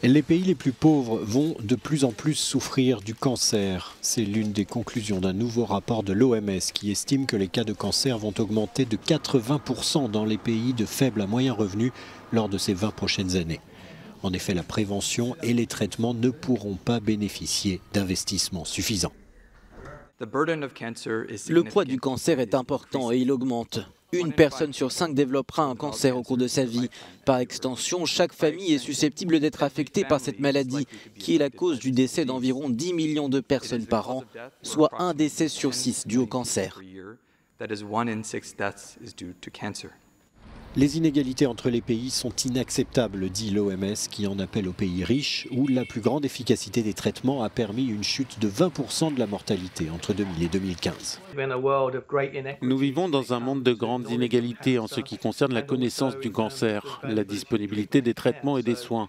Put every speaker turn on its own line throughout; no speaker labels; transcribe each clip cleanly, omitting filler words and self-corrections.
Les pays les plus pauvres vont de plus en plus souffrir du cancer. C'est l'une des conclusions d'un nouveau rapport de l'OMS qui estime que les cas de cancer vont augmenter de 80% dans les pays de faible à moyen revenu lors de ces 20 prochaines années. En effet, la prévention et les traitements ne pourront pas bénéficier d'investissements suffisants.
Le poids du cancer est important et il augmente. Une personne sur 5 développera un cancer au cours de sa vie. Par extension, chaque famille est susceptible d'être affectée par cette maladie, qui est la cause du décès d'environ 10 millions de personnes par an, soit un décès sur 6 dû au cancer.
Les inégalités entre les pays sont inacceptables, dit l'OMS, qui en appelle aux pays riches, où la plus grande efficacité des traitements a permis une chute de 20% de la mortalité entre 2000 et 2015.
Nous vivons dans un monde de grandes inégalités en ce qui concerne la connaissance du cancer, la disponibilité des traitements et des soins.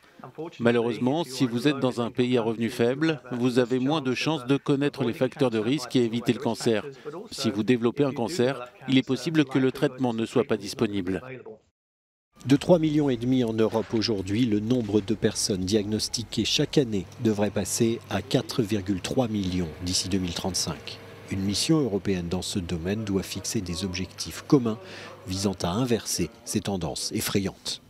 Malheureusement, si vous êtes dans un pays à revenus faibles, vous avez moins de chances de connaître les facteurs de risque et éviter le cancer. Si vous développez un cancer, il est possible que le traitement ne soit pas disponible.
De 3,5 millions en Europe aujourd'hui, le nombre de personnes diagnostiquées chaque année devrait passer à 4,3 millions d'ici 2035. Une mission européenne dans ce domaine doit fixer des objectifs communs visant à inverser ces tendances effrayantes.